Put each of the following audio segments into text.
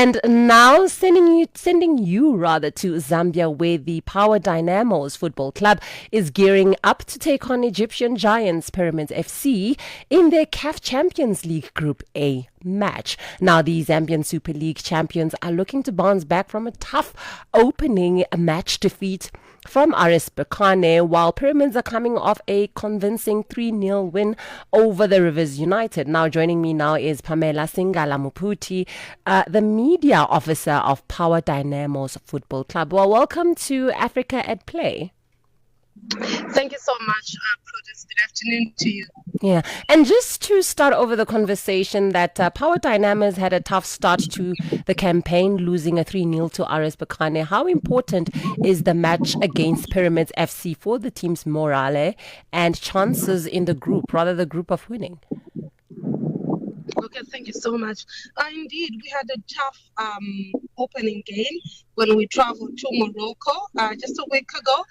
And now sending you rather to Zambia, where the Power Dynamos Football Club is gearing up to take on Egyptian giants Pyramids FC in their CAF Champions League Group A match. Now, the Zambian Super League champions are looking to bounce back from a tough opening match defeat from RS Berkane, while Pyramids are coming off a convincing 3-0 win over the Rivers United. Now, joining me now is Pamela Singala Mupoti, the media officer of Power Dynamos Football Club. Well, welcome to Africa at Play. Thank you so much, Prudence. Good afternoon to you. Yeah, and just to start over the conversation, that Power Dynamos had a tough start to the campaign, losing a 3-0 to RS Berkane. How important is the match against Pyramids FC for the team's morale and chances in the group, rather the group of winning? Okay, thank you so much. Indeed, we had a tough opening game when we traveled to Morocco just a week ago.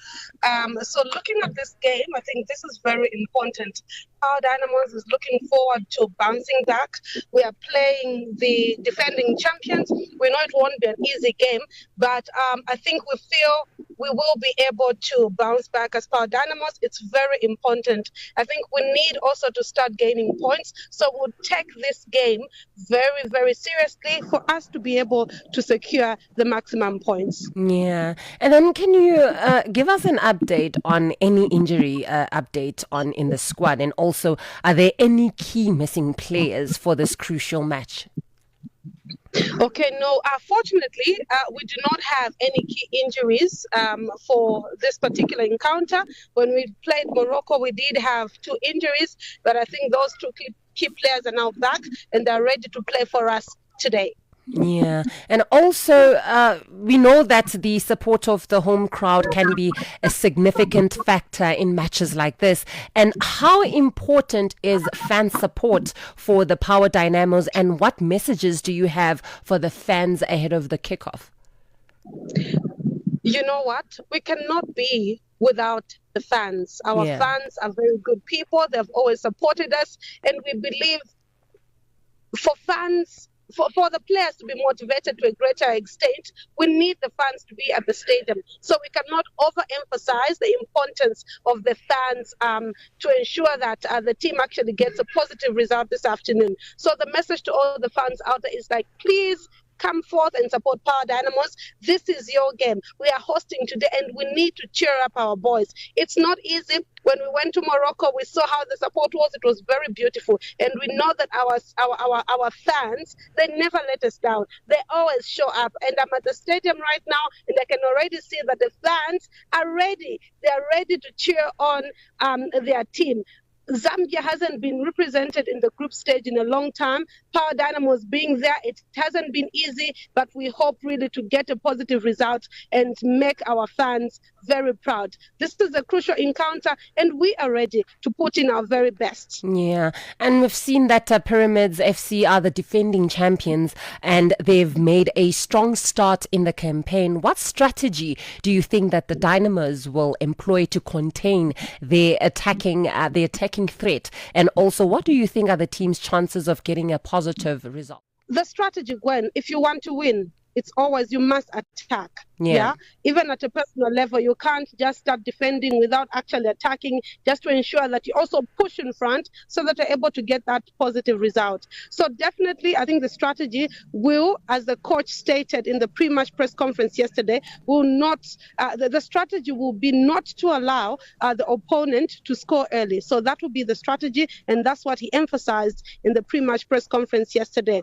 So looking at this game, I think this is very important. Power Dynamos is looking forward to bouncing back. We are playing the defending champions. We know it won't be an easy game, but I think we feel we will be able to bounce back as Power Dynamos. It's very important. I think we need also to start gaining points. So we'll take this game very, very seriously for us to be able to secure the maximum points. Yeah. And then can you give us an update on any injury update in the squad? And also, are there any key missing players for this crucial match? Okay, no, fortunately, we do not have any key injuries for this particular encounter. When we played Morocco, we did have 2 injuries, but I think those 2 key players are now back and they're ready to play for us today. Yeah, and also we know that the support of the home crowd can be a significant factor in matches like this. And how important is fan support for the Power Dynamos, and what messages do you have for the fans ahead of the kickoff? You know what? We cannot be without the fans. Our fans are very good people. They've always supported us, and we believe for fans, for the players to be motivated to a greater extent, we need the fans to be at the stadium. So we cannot overemphasize the importance of the fans to ensure that the team actually gets a positive result this afternoon. So the message to all the fans out there is like, please come forth and support Power Dynamos. This is your game. We are hosting today and we need to cheer up our boys. It's not easy. When we went to Morocco, we saw how the support was. It was very beautiful. And we know that our fans, they never let us down. They always show up. And I'm at the stadium right now and I can already see that the fans are ready. They are ready to cheer on their team. Zambia hasn't been represented in the group stage in a long time. Power Dynamos being there, it hasn't been easy, but we hope really to get a positive result and make our fans very proud. This is a crucial encounter and we are ready to put in our very best. Yeah, and we've seen that Pyramids FC are the defending champions and they've made a strong start in the campaign. What strategy do you think that the Dynamos will employ to contain their attacking threat? And also, what do you think are the team's chances of getting a positive result? The strategy, Gwen, if you want to win, it's always you must attack. Yeah. Even at a personal level, you can't just start defending without actually attacking, just to ensure that you also push in front so that you're able to get that positive result. So definitely, I think the strategy will, as the coach stated in the pre-match press conference yesterday, will not, the strategy will be not to allow the opponent to score early. So that will be the strategy, and that's what he emphasized in the pre-match press conference yesterday.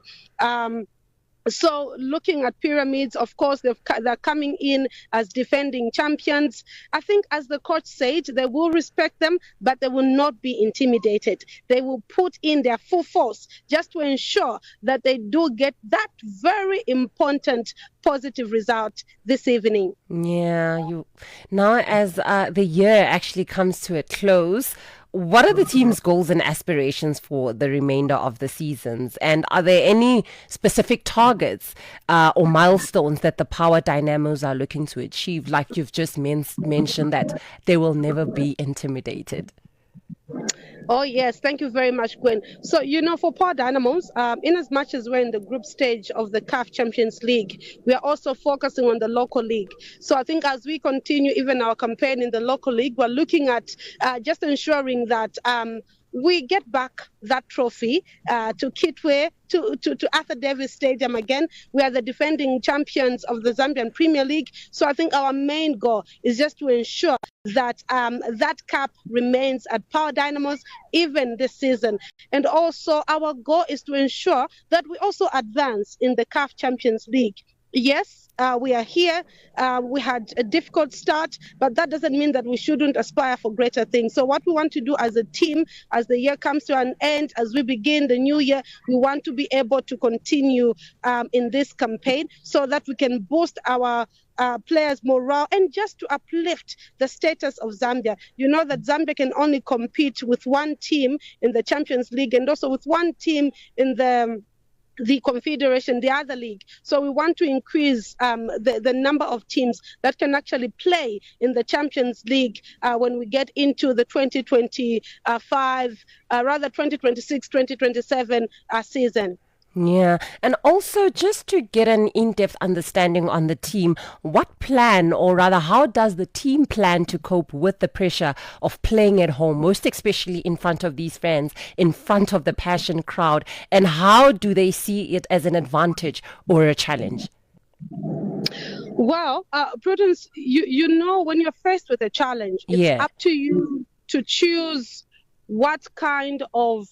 So looking at Pyramids, of course, they're coming in as defending champions. I think, as the coach said, they will respect them, but they will not be intimidated. They will put in their full force just to ensure that they do get that very important positive result this evening. Yeah, now as the year actually comes to a close, what are the team's goals and aspirations for the remainder of the seasons? And are there any specific targets or milestones that the Power Dynamos are looking to achieve? Like you've just mentioned that they will never be intimidated. Oh, yes. Thank you very much, Gwen. So, for Power Dynamos, in as much as we're in the group stage of the CAF Champions League, we are also focusing on the local league. So I think as we continue even our campaign in the local league, we're looking at just ensuring that we get back that trophy to Kitwe, to Arthur Davis Stadium again. We are the defending champions of the Zambian Premier League. So I think our main goal is just to ensure that that cup remains at Power Dynamos even this season. And also our goal is to ensure that we also advance in the CAF Champions League. Yes, we are here. We had a difficult start, but that doesn't mean that we shouldn't aspire for greater things. So what we want to do as a team, as the year comes to an end, as we begin the new year, we want to be able to continue in this campaign so that we can boost our players' morale and just to uplift the status of Zambia. You know that Zambia can only compete with one team in the Champions League and also with one team in the Confederation, the other league. So we want to increase the number of teams that can actually play in the Champions League when we get into the 2026-2027 season. Yeah, and also just to get an in-depth understanding on the team, what plan, or rather how does the team plan to cope with the pressure of playing at home, most especially in front of these fans, in front of the passion crowd, and how do they see it as an advantage or a challenge? Well, Prudence, you know when you're faced with a challenge, it's up to you to choose what kind of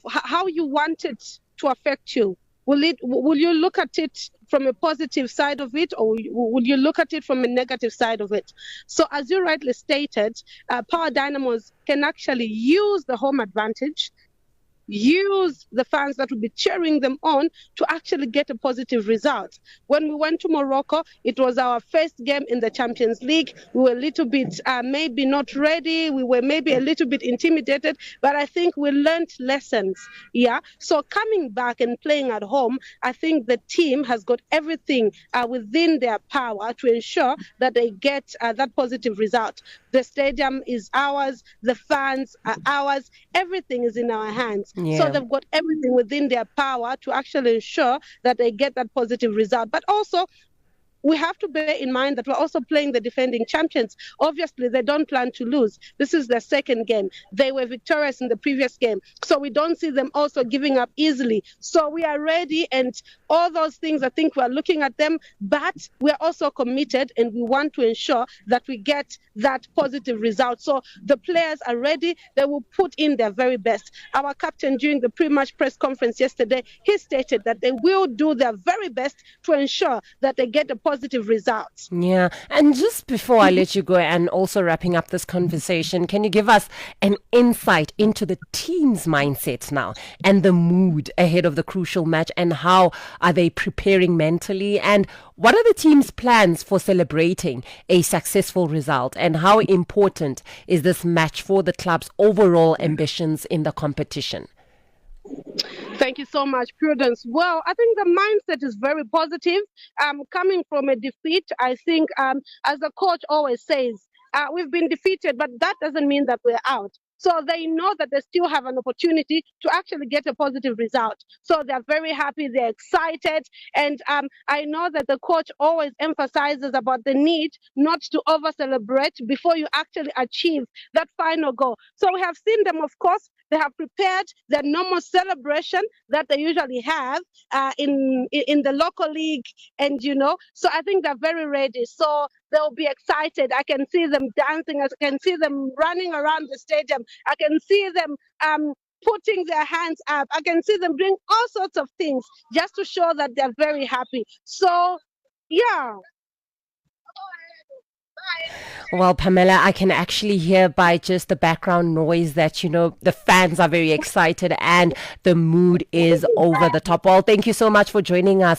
how you want it to affect you. Will you look at it from a positive side of it, or will you look at it from a negative side of it? So as you rightly stated, Power Dynamos can actually use the home advantage, use the fans that will be cheering them on to actually get a positive result. When we went to Morocco, it was our first game in the Champions League. We were a little bit maybe not ready. We were maybe a little bit intimidated, but I think we learned lessons. Yeah. So coming back and playing at home, I think the team has got everything within their power to ensure that they get that positive result. The stadium is ours. The fans are ours. Everything is in our hands. Yeah. So they've got everything within their power to actually ensure that they get that positive result. But also, we have to bear in mind that we're also playing the defending champions. Obviously, they don't plan to lose. This is their second game. They were victorious in the previous game. So we don't see them also giving up easily. So we are ready, and all those things, I think we're looking at them, but we're also committed and we want to ensure that we get that positive result. So the players are ready. They will put in their very best. Our captain, during the pre-match press conference yesterday, he stated that they will do their very best to ensure that they get a positive results. Yeah, and just before I let you go and also wrapping up this conversation, can you give us an insight into the team's mindset now and the mood ahead of the crucial match, and how are they preparing mentally, and what are the team's plans for celebrating a successful result, and how important is this match for the club's overall ambitions in the competition? Thank you so much, Prudence. Well, I think the mindset is very positive. Coming from a defeat, I think, as the coach always says, we've been defeated, but that doesn't mean that we're out. So they know that they still have an opportunity to actually get a positive result. So they're very happy, they're excited. And I know that the coach always emphasizes about the need not to over-celebrate before you actually achieve that final goal. So we have seen them, of course. They have prepared their normal celebration that they usually have in the local league, and so I think they're very ready. So they'll be excited. I can see them dancing. I can see them running around the stadium. I can see them putting their hands up. I can see them doing all sorts of things just to show that they're very happy. So, yeah. Well, Pamela, I can actually hear by just the background noise that, the fans are very excited and the mood is over the top. Well, thank you so much for joining us.